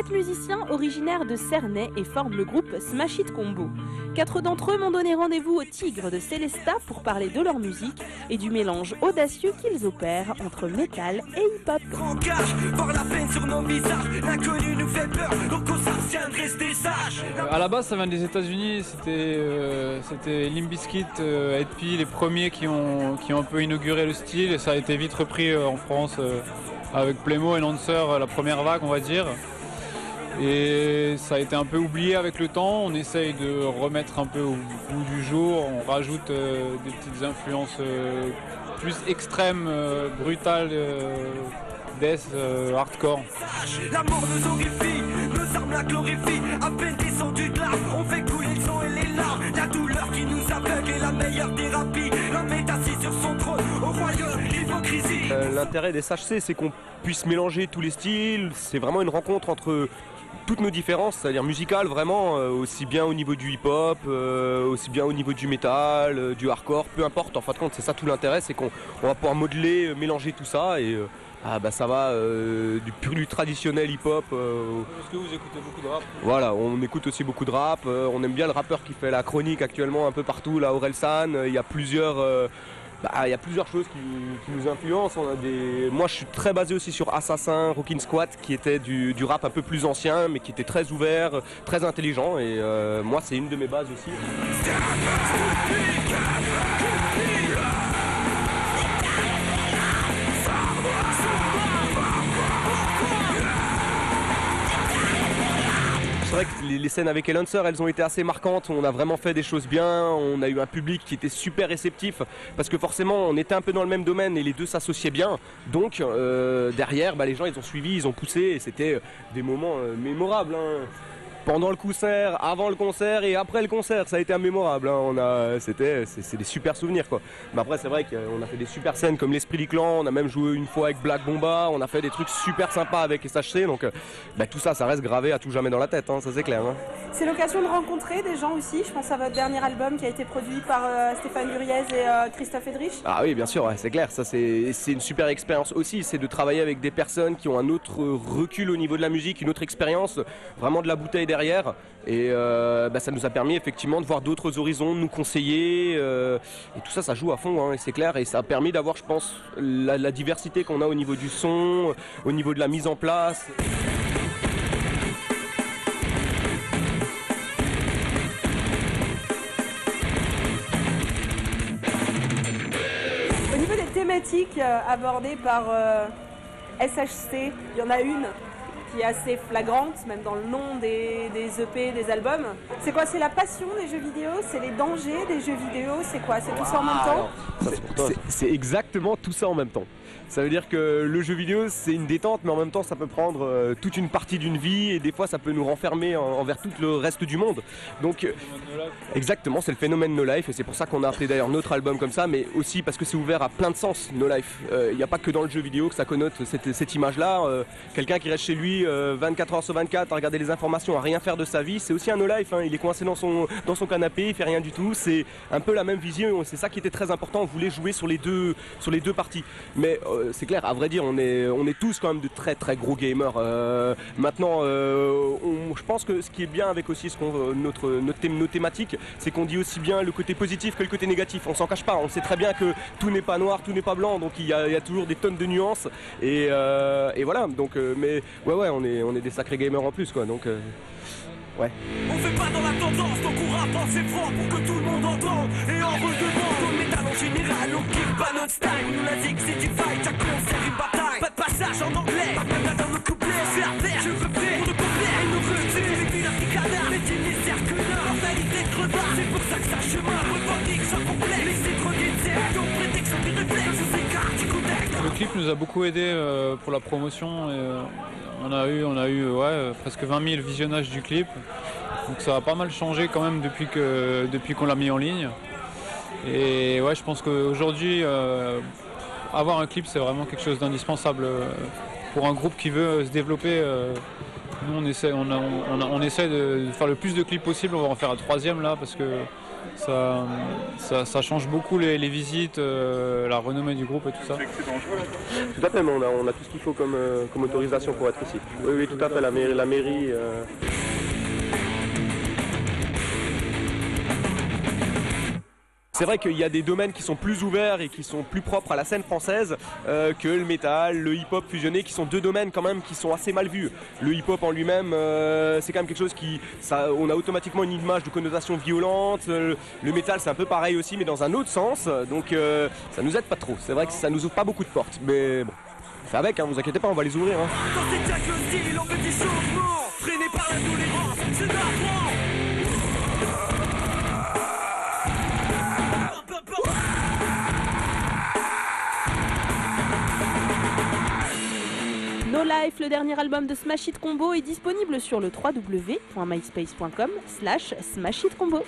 7 musiciens originaires de Cernay et forment le groupe Smash It Combo. 4 d'entre eux m'ont donné rendez-vous au Tigre de Célestat pour parler de leur musique et du mélange audacieux qu'ils opèrent entre métal et hip-hop. À la base, ça vient des États-Unis. C'était Limp Bizkit, Ed P, les premiers qui ont un peu inauguré le style, et ça a été vite repris en France avec Playmo et Lancer, la première vague, on va dire. Et ça a été un peu oublié avec le temps. On essaye de remettre un peu au goût du jour. On rajoute des petites influences plus extrêmes, brutales, death, hardcore. La mort nous horrifie, nos armes la glorifient. À peine descendu de l'arbre, on fait couler le sang et les larmes. La douleur qui nous aveugle est la meilleure thérapie. L'homme est assis sur son trône, au royaume l'hypocrisie. L'intérêt des SHC, c'est qu'on puisse mélanger tous les styles. C'est vraiment une rencontre entre toutes nos différences, c'est-à-dire musicales vraiment, aussi bien au niveau du hip-hop, aussi bien au niveau du métal, du hardcore, peu importe. En fin de compte, c'est ça tout l'intérêt, c'est qu'on va pouvoir modeler, mélanger tout ça et ça va du traditionnel hip-hop. Est-ce que vous écoutez beaucoup de rap? Voilà, on écoute aussi beaucoup de rap. On aime bien le rappeur qui fait la chronique actuellement un peu partout, là, Orelsan. Il y a plusieurs choses qui nous influencent. Moi, je suis très basé aussi sur Assassin, Rockin' Squat, qui était du rap un peu plus ancien, mais qui était très ouvert, très intelligent. Et moi, c'est une de mes bases aussi. C'est vrai que les scènes avec Lancer, elles ont été assez marquantes. On a vraiment fait des choses bien. On a eu un public qui était super réceptif parce que forcément, on était un peu dans le même domaine et les deux s'associaient bien. Donc derrière, les gens, ils ont suivi, ils ont poussé et c'était des moments mémorables. Pendant le concert, avant le concert et après le concert, ça a été mémorable. C'est des super souvenirs quoi. Mais après, c'est vrai qu'on a fait des super scènes comme l'Esprit du Clan. On a même joué une fois avec Black Bomba. On a fait des trucs super sympas avec SHC. Donc tout ça, ça reste gravé à tout jamais dans la tête. Ça c'est clair. C'est l'occasion de rencontrer des gens aussi. Je pense à votre dernier album qui a été produit par Stéphane Duriez et Christophe Edrich. Ah oui, bien sûr, ouais, c'est clair. Ça c'est une super expérience aussi. C'est de travailler avec des personnes qui ont un autre recul au niveau de la musique, une autre expérience, vraiment de la bouteille derrière. Et ça nous a permis effectivement de voir d'autres horizons, de nous conseiller. Et tout ça, ça joue à fond, et c'est clair. Et ça a permis d'avoir, je pense, la diversité qu'on a au niveau du son, au niveau de la mise en place. Au niveau des thématiques abordées par SHC, il y en a une qui est assez flagrante, même dans le nom des EP, des albums. C'est quoi? C'est la passion des jeux vidéo? C'est les dangers des jeux vidéo? C'est quoi? C'est tout ça en même temps? C'est exactement tout ça en même temps. Ça veut dire que le jeu vidéo, c'est une détente, mais en même temps, ça peut prendre toute une partie d'une vie et des fois, ça peut nous renfermer envers tout le reste du monde. Donc, exactement, c'est le phénomène No Life et c'est pour ça qu'on a appelé d'ailleurs notre album comme ça, mais aussi parce que c'est ouvert à plein de sens, No Life. Il n'y a pas que dans le jeu vidéo que ça connote cette image-là. Quelqu'un qui reste chez lui 24 heures sur 24 à regarder les informations, à rien faire de sa vie, c'est aussi un No Life. Il est coincé dans son canapé, il fait rien du tout. C'est un peu la même vision. C'est ça qui était très important. On voulait jouer sur les deux parties. Mais c'est clair, à vrai dire, on est tous quand même de très très gros gamers. Maintenant, je pense que ce qui est bien avec aussi nos thématiques, c'est qu'on dit aussi bien le côté positif que le côté négatif. On s'en cache pas. On sait très bien que tout n'est pas noir, tout n'est pas blanc. Donc il y a toujours des tonnes de nuances. Et voilà. Donc, mais ouais, on est des sacrés gamers en plus, quoi. Donc. Ouais. On fait pas dans la tendance, donc on rappe assez fort pour que tout le monde entende. Et en redevant, dans le métal en général, on kiffe pas notre style. Nous la zig, c'est du fight, chaque concert une bataille. Pas de passage en anglais, pas de dans le couplet. Faire, je refais, pour de couplet, et nous refait. C'est vécu l'Africana, mais tu n'es certes que là. Mentalité de crevard, c'est pour ça que ça chemin. Revendique, soit complet, laissez trop d'idées. Donc prétexte, des réflexes, on s'écarte du contexte. Le clip nous a beaucoup aidé pour la promotion. On a eu presque 20 000 visionnages du clip, donc ça a pas mal changé quand même depuis qu'on l'a mis en ligne. Et ouais, je pense qu'aujourd'hui, avoir un clip, c'est vraiment quelque chose d'indispensable pour un groupe qui veut se développer. Nous, on essaie de faire le plus de clips possible. On va en faire un troisième là parce que Ça change beaucoup les visites, la renommée du groupe et tout ça. Tout à fait, mais on a tout ce qu'il faut comme autorisation pour être ici. Oui, oui, tout à fait, la mairie. C'est vrai qu'il y a des domaines qui sont plus ouverts et qui sont plus propres à la scène française que le métal, le hip-hop fusionné, qui sont deux domaines quand même qui sont assez mal vus. Le hip-hop en lui-même, c'est quand même quelque chose on a automatiquement une image de connotation violente. Le métal, c'est un peu pareil aussi, mais dans un autre sens. Donc ça nous aide pas trop. C'est vrai que ça nous ouvre pas beaucoup de portes, mais bon. On fait avec, hein, vous inquiétez pas, on va les ouvrir. Hein. Dans ces diagnostics, on veut du changement, freiné par la tolérance, c'est navrant. No Life, le dernier album de Smash Hit Combo, est disponible sur le www.myspace.com/smashhitcombo.